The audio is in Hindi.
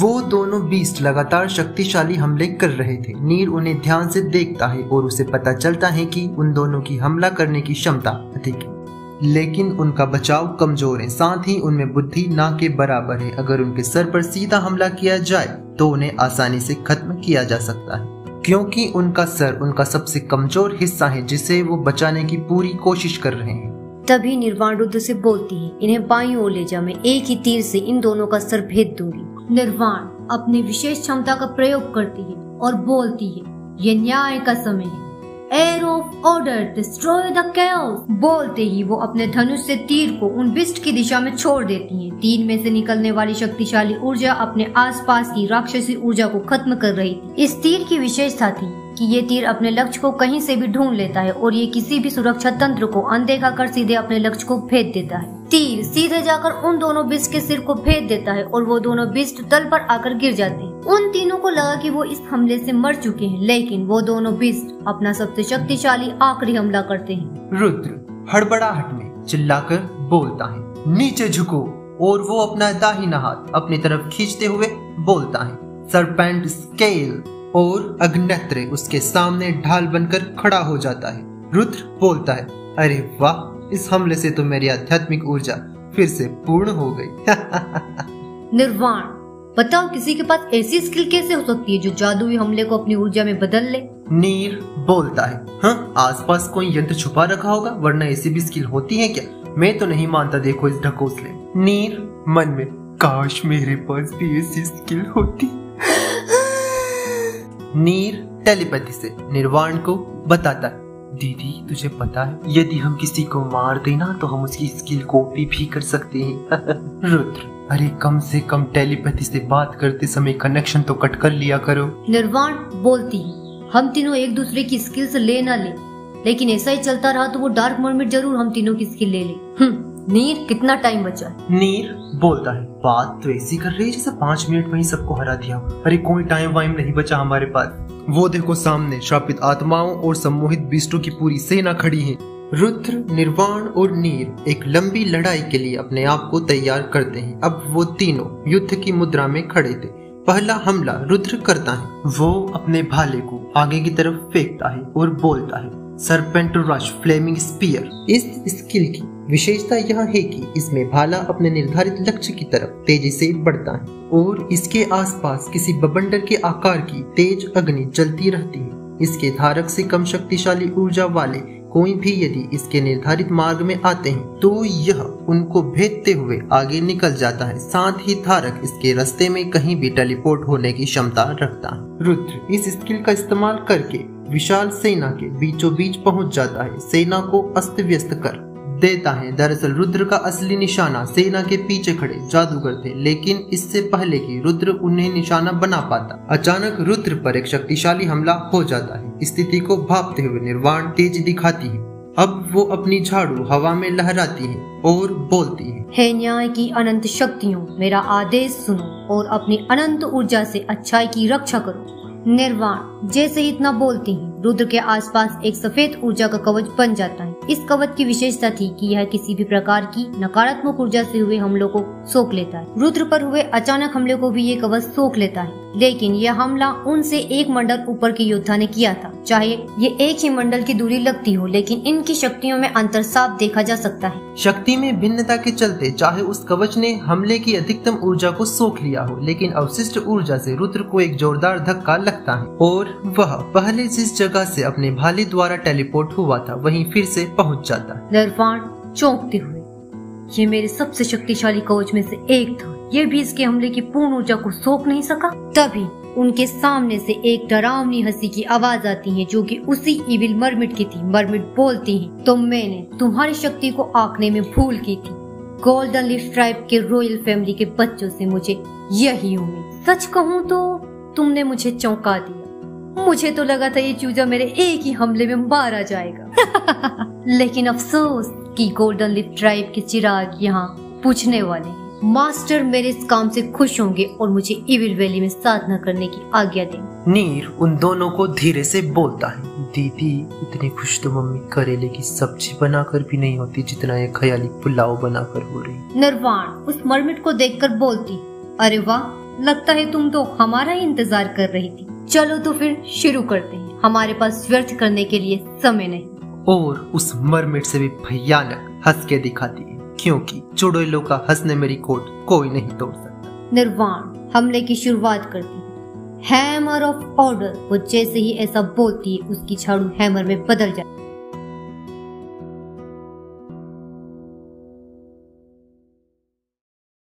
वो दोनों बीस्ट लगातार शक्तिशाली हमले कर रहे थे। नीर उन्हें ध्यान से देखता है और उसे पता चलता है कि उन दोनों की हमला करने की क्षमता अधिक है, लेकिन उनका बचाव कमजोर है। साथ ही उनमें बुद्धि ना के बराबर है। अगर उनके सर पर सीधा हमला किया जाए तो उन्हें आसानी से खत्म किया जा सकता है, क्योंकि उनका सर उनका सबसे कमजोर हिस्सा है जिसे वो बचाने की पूरी कोशिश कर रहे हैं। तभी निर्वाण रुद्र से बोलती है, इन्हें बाईं ओर ले जा, मैं एक ही तीर से इन दोनों का सर भेद दूंगी। निर्वाण अपनी विशेष क्षमता का प्रयोग करती है और बोलती है, ये न्याय का समय है। Air of order, destroy the chaos. बोलते ही वो अपने धनुष से तीर को उन बिस्ट की दिशा में छोड़ देती हैं। तीर में से निकलने वाली शक्तिशाली ऊर्जा अपने आसपास की राक्षसी ऊर्जा को खत्म कर रही थी। इस तीर की विशेषता थी कि ये तीर अपने लक्ष्य को कहीं से भी ढूंढ लेता है और ये किसी भी सुरक्षा तंत्र को अनदेखा कर सीधे अपने लक्ष्य को भेद देता है। तीर सीधे जाकर उन दोनों बिस्ट के सिर को भेद देता है और वो दोनों बिस्ट तल पर आकर गिर जाते हैं। उन तीनों को लगा कि वो इस हमले से मर चुके हैं, लेकिन वो दोनों बिस्ट अपना सबसे शक्तिशाली आखिरी हमला करते हैं। रुद्र हड़बड़ाहट में चिल्लाकर बोलता है, नीचे झुको, और वो अपना दाहिना हाथ अपनी तरफ खींचते हुए बोलता है, सरपेंट स्केल, और अग्नेत्र उसके सामने ढाल बनकर खड़ा हो जाता है। रुद्र बोलता है, अरे वाह, इस हमले से तो मेरी आध्यात्मिक ऊर्जा फिर से पूर्ण हो गई। निर्वाण, बताओ किसी के पास ऐसी स्किल कैसे हो सकती है जो जादुई हमले को अपनी ऊर्जा में बदल ले? नीर बोलता है, हाँ, आसपास कोई यंत्र छुपा रखा होगा, वरना ऐसी भी स्किल होती है क्या? मैं तो नहीं मानता, देखो इस ढकोसले। नीर मन में, काश मेरे पास भी ऐसी स्किल होती। नीर टेलीपैथी से निर्वाण को बताता है, दीदी तुझे पता है, यदि हम किसी को मार देना तो हम उसकी स्किल कॉपी भी कर सकते हैं। रुद्र, अरे कम से कम टेलीपैथी से बात करते समय कनेक्शन तो कट कर लिया करो। निर्वाण बोलती है, हम तीनों एक दूसरे की स्किल्स ले ना ले, लेकिन ऐसा ही चलता रहा तो वो डार्क मर्मिड जरूर हम तीनों की स्किल ले ले। नीर, कितना टाइम बचा है? नीर बोलता है, बात तो ऐसी कर रही है जैसे 5 मिनट में ही सबको हरा दिया। अरे कोई टाइम वाइम नहीं बचा हमारे पास। वो देखो सामने श्रापित आत्माओं और सम्मोहित बीस्टों की पूरी सेना खड़ी है। रुद्र, निर्वाण और नीर एक लंबी लड़ाई के लिए अपने आप को तैयार करते हैं। अब वो तीनों युद्ध की मुद्रा में खड़े थे। पहला हमला रुद्र करता है। वो अपने भाले को आगे की तरफ फेंकता है और बोलता है, सरपेंट रश फ्लेमिंग स्पीयर। इस स्किल की विशेषता यह है कि इसमें भाला अपने निर्धारित लक्ष्य की तरफ तेजी से बढ़ता है और इसके आसपास किसी बवंडर के आकार की तेज अग्नि जलती रहती है। इसके धारक से कम शक्तिशाली ऊर्जा वाले कोई भी यदि इसके निर्धारित मार्ग में आते हैं तो यह उनको भेदते हुए आगे निकल जाता है। साथ ही धारक इसके रास्ते में कहीं भी टेलीपोर्ट होने की क्षमता रखता है। रुद्र इस स्किल का इस्तेमाल करके विशाल सेना के बीचों बीच पहुंच जाता है, सेना को अस्त व्यस्त कर देता है। दरअसल रुद्र का असली निशाना सेना के पीछे खड़े जादूगर थे, लेकिन इससे पहले कि रुद्र उन्हें निशाना बना पाता, अचानक रुद्र पर एक शक्तिशाली हमला हो जाता है। स्थिति को भांपते हुए निर्वाण तेज दिखाती है। अब वो अपनी झाड़ू हवा में लहराती है और बोलती है, हे न्याय की अनंत शक्तियों, मेरा आदेश सुनो और अपनी अनंत ऊर्जा से अच्छाई की रक्षा करो। निर्वाण जैसे ही इतना बोलती है, रुद्र के आसपास एक सफेद ऊर्जा का कवच बन जाता है। इस कवच की विशेषता थी कि यह किसी भी प्रकार की नकारात्मक ऊर्जा से हुए हमलों को सोख लेता है। रुद्र पर हुए अचानक हमले को भी ये कवच सोख लेता है, लेकिन यह हमला उनसे एक मंडल ऊपर के योद्धा ने किया था। चाहे ये एक ही मंडल की दूरी लगती हो, लेकिन इनकी शक्तियों में अंतर साफ देखा जा सकता है। शक्ति में भिन्नता के चलते चाहे उस कवच ने हमले की अधिकतम ऊर्जा को सोख लिया हो, लेकिन अवशिष्ट ऊर्जा से रुद्र को एक जोरदार धक्का लगता है और वह पहले जिस जगह से अपने भाले द्वारा टेलीपोर्ट हुआ था वहीं फिर से पहुंच जाता है। निर्वाण चौंकते हुए, ये मेरे सबसे शक्तिशाली कवच में से एक था, ये भी इसके हमले की पूर्ण ऊर्जा को सोख नहीं सका। तभी उनके सामने से एक डरावनी हंसी की आवाज आती है जो कि उसी इविल मरमिड की थी। मरमिड बोलती है, तो मैंने तुम्हारी शक्ति को आंकने में भूल की थी। गोल्डन लीफ ट्राइब के रॉयल फैमिली के बच्चों से मुझे यही उम्मीद। सच कहूँ तो तुमने मुझे चौंका दिया। मुझे तो लगा था ये चूजा मेरे एक ही हमले में मारा जाएगा। लेकिन अफसोस कि गोल्डन लीफ ट्राइब के चिराग यहाँ पूछने वाले हैं। मास्टर मेरे इस काम से खुश होंगे और मुझे इविल वैली में साधना करने की आज्ञा देंगे। नीर उन दोनों को धीरे से बोलता है, दीदी इतनी खुश तो मम्मी करेले की सब्जी बनाकर भी नहीं होती जितना ये ख्याली पुलाव बनाकर हो रही। निर्वाण उस मरमिट को देखकर बोलती, अरे वाह, लगता है तुम तो हमारा ही इंतजार कर रही थी। चलो तो फिर शुरू करते हैं, हमारे पास व्यर्थ करने के लिए समय नहीं। और उस मरमेड से भी भयानक हंस के दिखाती है, क्योंकि चुड़ैलों का हंसने मेरी कोट कोई नहीं तोड़ सकता। निर्वाण हमले की शुरुआत करती है। Hammer of order. वो जैसे ही ऐसा बोलती है उसकी झाड़ू हैमर में बदल जाती है।